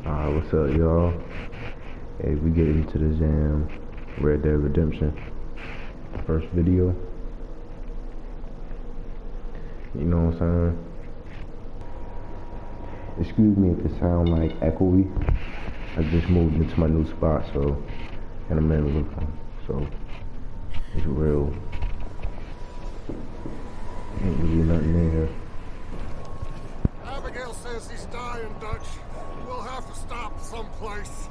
Alright, what's up, y'all? Hey, we get into the jam. Red Dead Redemption. First video. You know what I'm saying? Excuse me if it sounds like echoey. I just moved into my new spot, so, and I'm in looking. So, it's real. Ain't really nothing in here. Abigail says he's dying, Dutch. We'll have to stop someplace.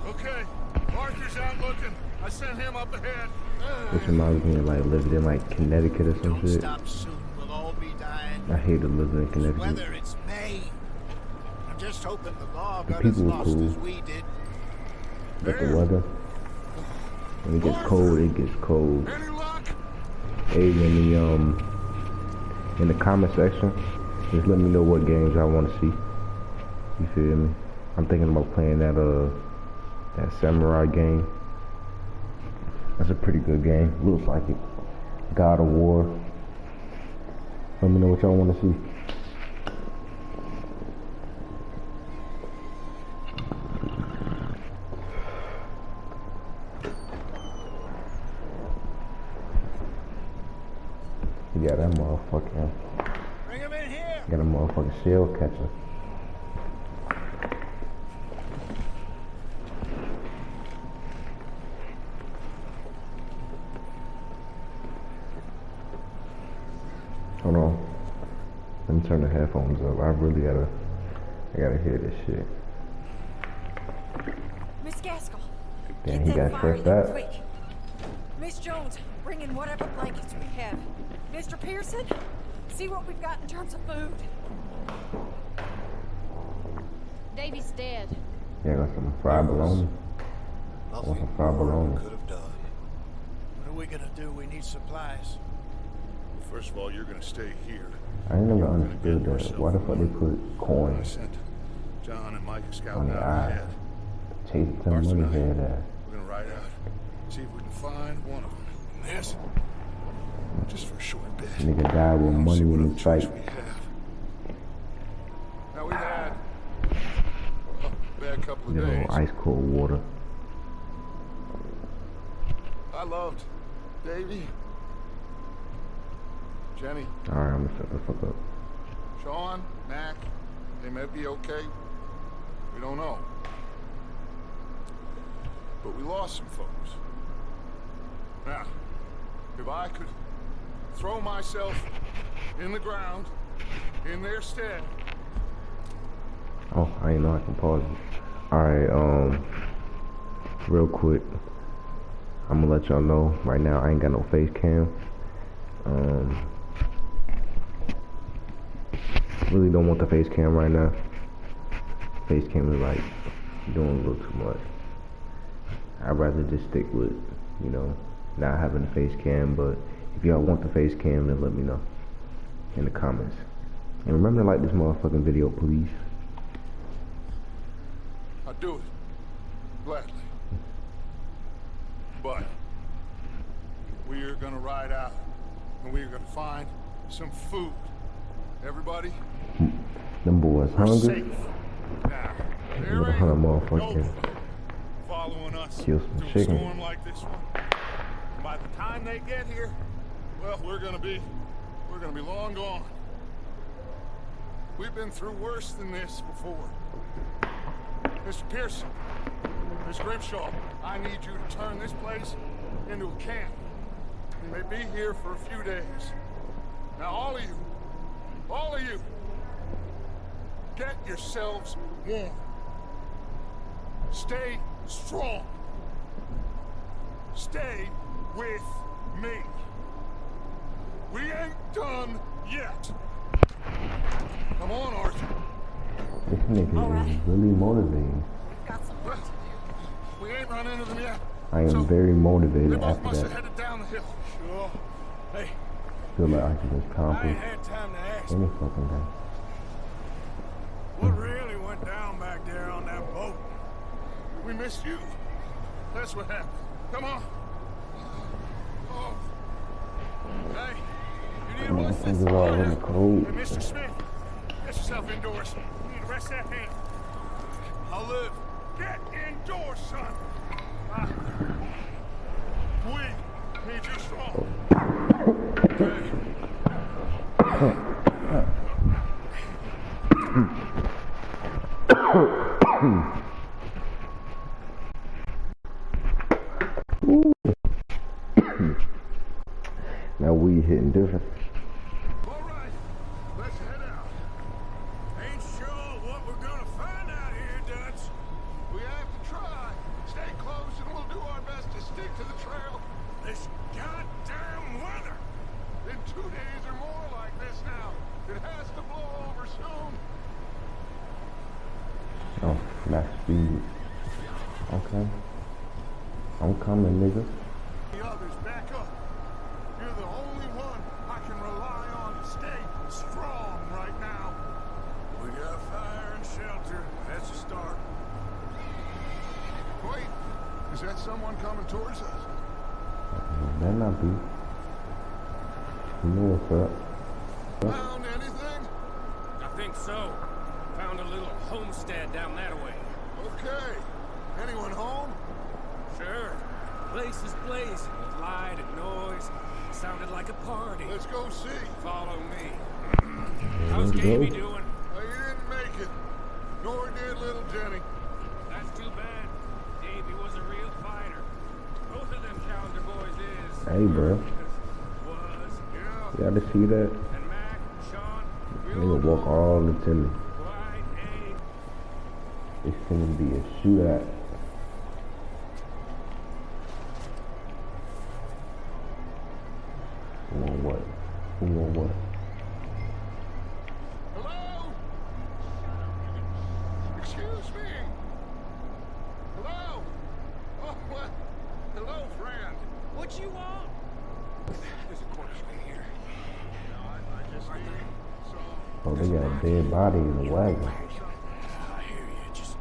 Okay, Arthur's out looking. I sent him up ahead. This reminds me of like living in like Connecticut or some shit. Stop soon. We'll all be dying. I hate to live in Connecticut. Whether it's May. I'm just hoping the law got The as people were lost cool. as we did. But the weather, when it gets cold, it gets cold. Any luck? Hey, in the comment section, just let me know what games I want to see. You feel me? I'm thinking about playing that samurai game. That's a pretty good game. Looks like it. God of War. Let me know what y'all want to see. Yeah, that motherfucking. Bring him in here. Got a motherfucking shell catcher. Hold on. Let me turn the headphones up. I gotta hear this shit. Miss Gaskell. Damn, get he that got fire stressed in out. quick. Miss Jones, bring in whatever blankets we have. Mr. Pearson, see what we've got in terms of food. Davy's dead. Yeah, I got some fried bologna. I want some fried bologna. Could have done. What are we gonna do? We need supplies. First of all, you're gonna stay here. I ain't never understood that. Why the fuck they put I coins sent John and Mike on scouting their out eyes? ahead. Chase some Arthur money and I, head ass. we're gonna ride out, see if we can find one of them. And this, just for a short bit. Nigga died with We'll money see what in other his choice fight. we have. Now we've had a bad couple of You know, days. ice cold water. I loved Davy, Jenny, Alright, I'm gonna shut the fuck up. Sean, Mac. They may be okay. We don't know. But we lost some folks. Now, if I could throw myself in the ground in their stead. Oh, I ain't know I can pause it. Alright, real quick. I'm gonna let y'all know right now I ain't got no face cam. Really don't want the face cam right now. Face cam is like doing a little too much. I'd rather just stick with, you know, not having the face cam, but if y'all want the face cam, then let me know in the comments. And remember to like this motherfucking video, please. I'll do it. Gladly. But we are gonna ride out and we are gonna find some food. Everybody, Them boys we're hungry. safe. Now, there With a ain't hundred no motherfuckers. following us Kill some through a chicken. storm like this one. And by the time they get here, well, we're gonna be long gone. We've been through worse than this before. Mr. Pearson, Miss Grimshaw, I need you to turn this place into a camp. You may be here for a few days. Now, all of you, get yourselves warm. Stay strong. Stay with me. We ain't done yet. Come on, Arthur. This nigga Alright. is really motivating. We've got some work to do. We ain't run into them yet. I am So, very They motivated both after must that. have headed down the hill. Sure. Hey, Feel like I can just I accomplish ain't had time to ask. any fucking thing. What really went down back there on that boat? We missed you. That's what happened. Come on. Oh. Hey, you need a My lift? fingers all in the cold. Hey, Mr. Smith, get yourself indoors. You need to rest that hand. I'll live. Get indoors, son. We need you strong. Okay. Now we hitting different. All right, let's head out. Ain't sure what we're gonna find out here, Dutch. We have to try. Stay close and we'll do our best to stick to the trail. This goddamn weather. In 2 days or more like this now. It has to blow over soon. Oh, max speed. Okay. I'm coming, nigga. The others, back up. You're the only one I can rely on to stay strong right now. We got fire and shelter. That's a start. Wait, is that someone coming towards us? Better not be. You know what's up. Found anything? I think so. Found a little homestead down that way. Okay. Anyone home? Sure. Place is blazing with light and noise. Sounded like a party. Let's go see. Follow me. How's Davey doing? You didn't make it. Nor did little Jenny. That's too bad. Davey was a real fighter. Both of them calendar boys is. Hey, bro. Was. Yeah. You gotta see that? And Mac, Sean, Nigga walk all the time. quite It's gonna be a shootout. Who want what? Who want what? Hello? Excuse me. Hello? Oh, what? Hello, friend. What you want? There's a corpse right here. I just need some... Oh, they got a dead body in the wagon. I hear you. Just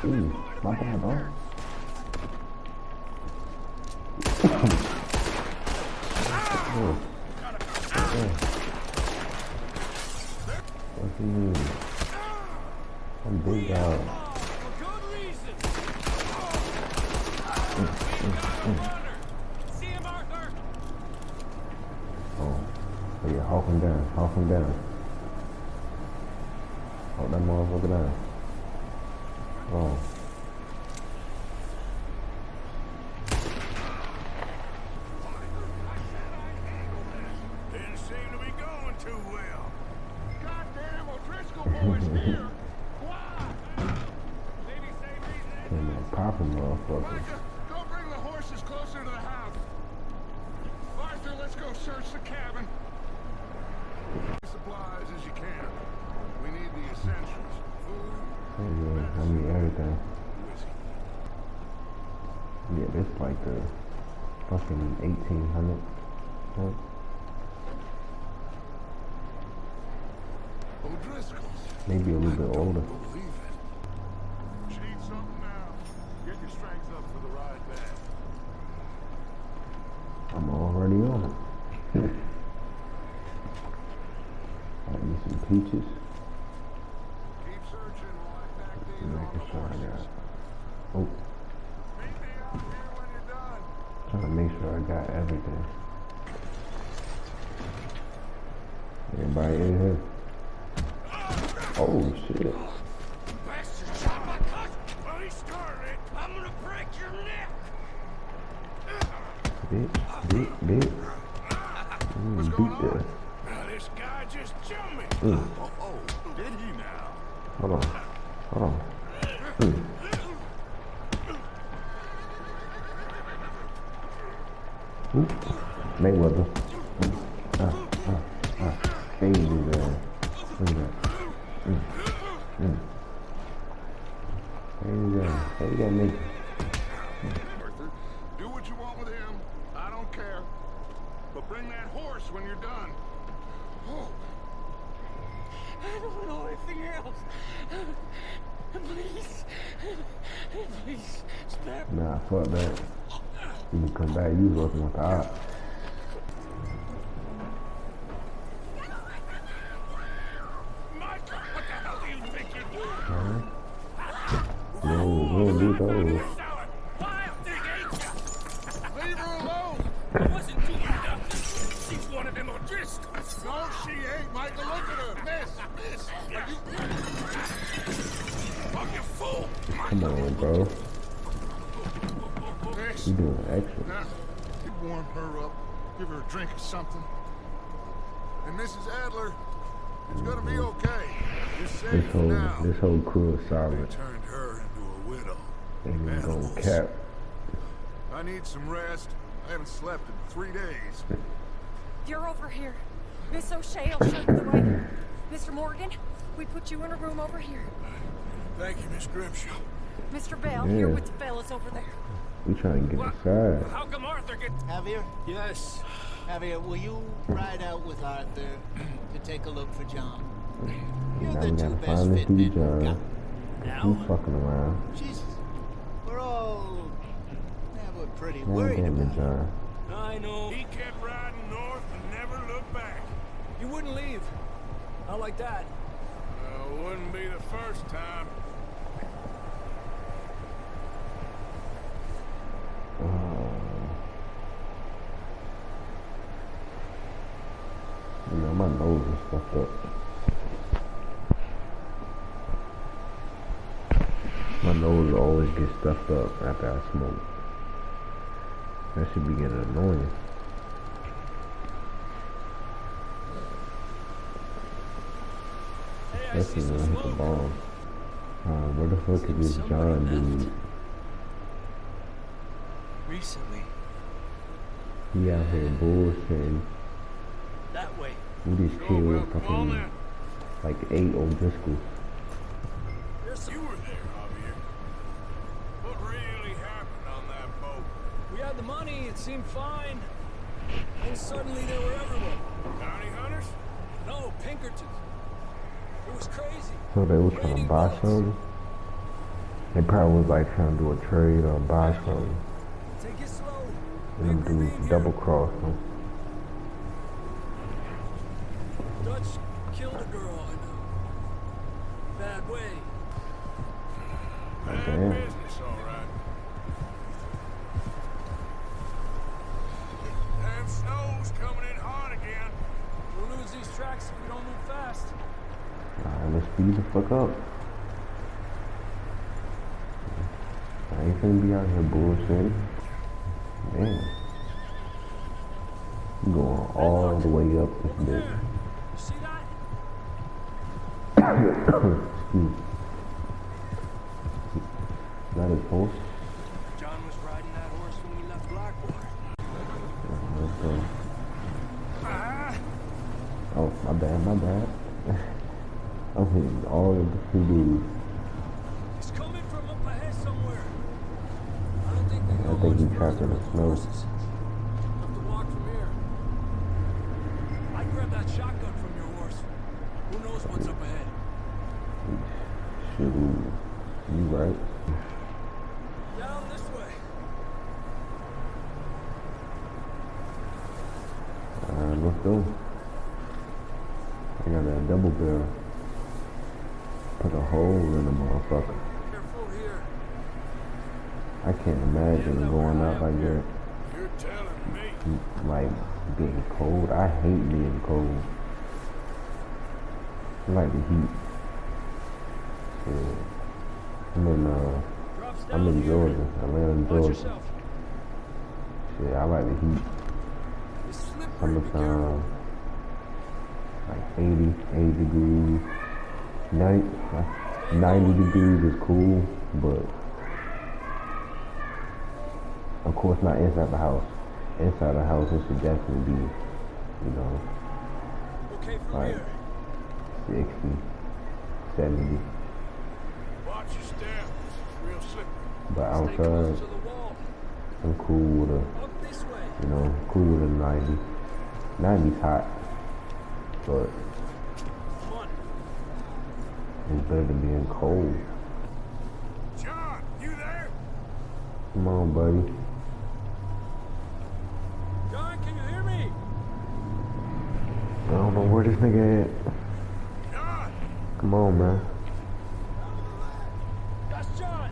Ooh, my bad, dog. Oh. Oh. What's he mean? Some big guy. For good reason. See him, Arthur? Oh, yeah, hawk him down, hawk him down. Hawk that motherfucker down. Oh. didn't seem to be going too well. Goddamn O'Driscoll boys here. Why? Maybe same reason. Came out popping motherfucker. Micah, go bring the horses closer to the house. Arthur, let's go search the cabin. Supplies as you can. We need the essentials. Food, Oh, yeah, I mean everything. whiskey. Yeah, this like the fucking 1800. Huh? O'Driscoll's. Maybe a little bit older. Believe it. You need something now. Get your strength up for the ride back. I'm already on it. I need some peaches. Keep searching while I pack these on Making the sure I horses. got. Oh, Meet me out here when you're done. trying to make sure I got everything. Everybody in here. Oh shit. Bastard shot my cousin. Well, he started it. I'm gonna break your neck. Bitch. Beat that. Now this guy just jumped me. Oh, did he now? Hold on. Oop. Mayweather. Hey, there. Look at that. Hey, that nigga. Arthur, do what you want with him. I don't care. But bring that horse when you're done. Oh, I don't know anything else. Please. Please, spare me. Nah, fuck that. You can come back. You was working with the op. Micah, what the hell do you think you're doing? do those. Wild thing, ain't ya? Leave her alone. I wasn't doing nothing. She's one of them O'Driscolls. No, she ain't, Michael. Look at her. Miss. Are you... Oh, you fool! Come on, bro. Miss. You doing extra. Now, you warm her up. Give her a drink or something. And Mrs. Adler, it's gonna be okay. You're safe now. This whole crew is They solid. turned her into a widow. Ain't even Animals. gonna cap. I need some rest. I haven't slept in 3 days. You're over here. Miss O'Shea will show you the way. Mr. Morgan, we put you in a room over here. Thank you, Miss Grimshaw. Mr. Bell, Yeah. you're with the fellas over there. We trying to get inside. How come Arthur get... Javier? Yes. Javier, will you ride out with Arthur to take a look for John? You're Now the we two gotta best find this fit dude, men we've John. got. He's fucking around. Jesus. We're all... Yeah, we're pretty God worried damn it, about it. John. I know. He kept riding north and never looked back. You wouldn't leave. Not like that. Wouldn't be the first time. You know, my nose is fucked up. My nose always gets stuffed up after I smoke. That should be getting annoying. Hey, I Especially see when I some hit the smoke. bomb. Where the fuck is this John dude? Recently. He out here bullshitting. That way. We just Sure, killed well, come on fucking then. like 8 O'Driscolls. There's some... You were there, Javier. What really happened on that boat? We had the money, it seemed fine. And suddenly they were everywhere. Bounty hunters? No, Pinkertons. It was crazy. So they were trying to Raiding buy boats. something? They probably was like trying to do a trade or buy something. Take it slowly. And them dudes double crossed them. Dutch killed a girl in a bad way. Bad Damn. business, all right. Damn snow's coming in hot again. We'll lose these tracks if we don't move fast. Alright, let's speed the fuck up. I ain't finna be out here bullshitting. Damn. I'm going all the way up this bitch. There. You see that? Excuse. That is horse. John was riding that horse when we left Blackwater. Let's go. Oh, my bad, my bad. I'm hitting all of the two dudes. He's coming from up ahead somewhere. I don't think we I go think much he further trapped in the with snow. horses. Have to walk from here. I'd grab that shotgun from your horse. Who knows what's up ahead? Shoot, you right. Down this way. Let's go. I got that double barrel. Put a hole in the motherfucker. Careful here. I can't imagine going out like that. You're telling me. Like being cold. I hate being cold. I like the heat. Yeah. Drops down I'm in here. Georgia. Atlanta, Watch Georgia. yourself. Yeah, I like the heat. It's slippery. Be Summertime, careful. like 80 degrees. 90 degrees is cool, but of course not inside the house. Inside the house, it should definitely be, you know, Okay, from like here. 60, 70. Watch your step. This is real slippery. But Stay outside, close to the wall. I'm cool with a, Up this way. you know, cool with a 90. 90's hot, but Come on. it's better than being cold. John, you there? Come on, buddy. John, can you hear me? I don't know where this nigga at. John! Come on, man. That's John.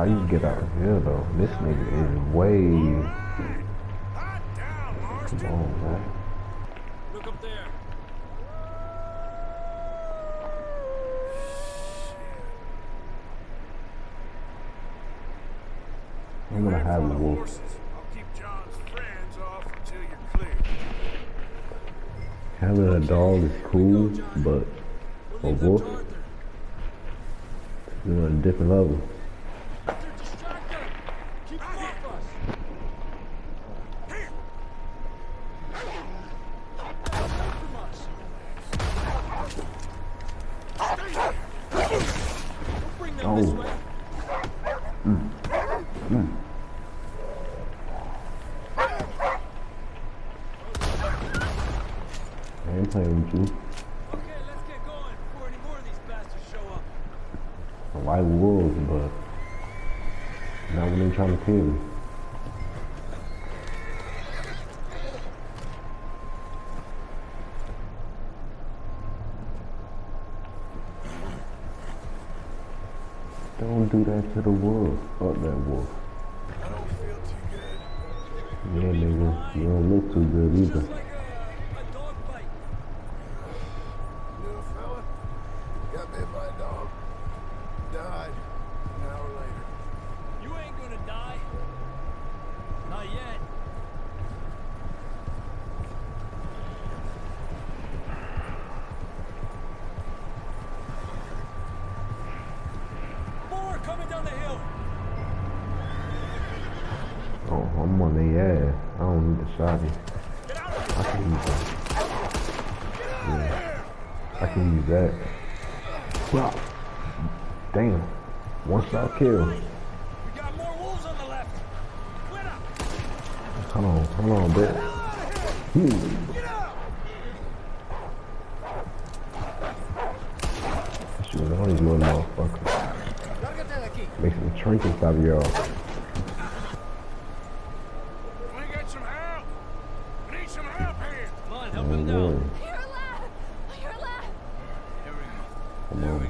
you get out of here though? This nigga is way. Hot down, Marston. Come on, man. Look up there. I'm gonna have a wolf. Horses. I'll keep John's friends off until you're clear. Having a dog is cool, but a wolf is on a different level. They're distracted. Keep them off us. Here. Away from us. Stay there. Don't bring them Oh. this way. I ain't playing with you. Okay, let's get going before any more of these bastards show up. I like wolves, but not when they trying to kill me. Don't do that to the wolf. Fuck that wolf. I don't feel too good. Yeah, nigga. You don't look too good either. Just like a dog bite. Little fella got bit by a dog. Died an hour later. You ain't gonna die. Not yet. More coming down the hill. Oh, I'm on their ass. I don't need to shot it. I can use that. Yeah. I can use that. Wow. Damn. One shot kill. We got more wolves on the left. Quit up. Hold on, bitch. Shoot, all these little motherfuckers. Make some trinkets out of y'all. We get some help. We need some help here. Come on, Oh, help him down. Lord. You're alive! You're alive! Come on.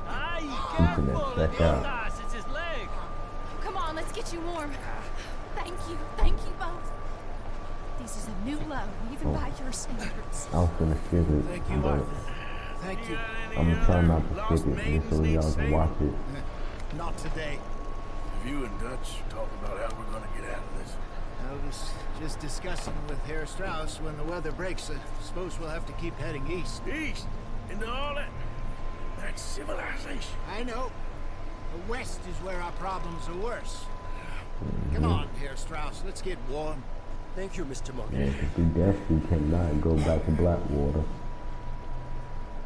Ay, Keeping that careful. check out. Idiotas, it's his leg. Come on, let's get you warm. Thank you both. This is a new low, even by your standards. I was gonna skip it, Thank you, but Arthur. Thank you. I'm gonna try not to skip it just so y'all can watch it. Not today. Have you and Dutch talked about how we're gonna get out of this? I was just discussing with Herr Strauss when the weather breaks. I suppose we'll have to keep heading east. East? Into all that civilization. I know. The west is where our problems are worse. Come on, Herr Strauss. Let's get warm. Thank you, Mr. Monk. Yeah, 'cause we definitely cannot go back to Blackwater.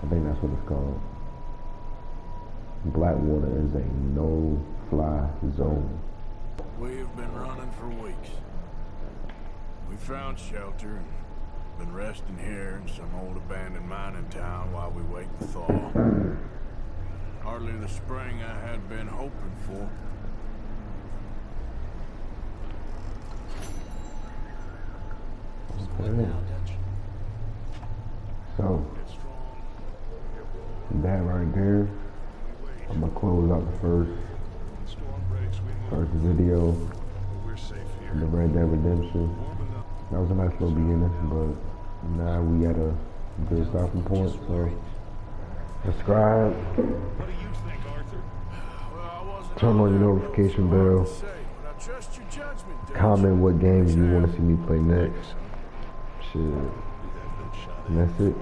I think that's what it's called. Blackwater is a no-fly zone. We've been running for weeks. We found shelter and been resting here in some old abandoned mining town while we wait to thaw. Hardly the spring I had been hoping for. Okay. So, that right there, I'm gonna close out the first video of the Red Dead Redemption. That was a nice little beginning, but now we at a good stopping point. So, subscribe, What do you think, Arthur? Well, I wasn't turn on your there, notification so hard bell, to say, but I trust your judgment, Dutch. comment what games you want to see me play next. Shit, and that's it.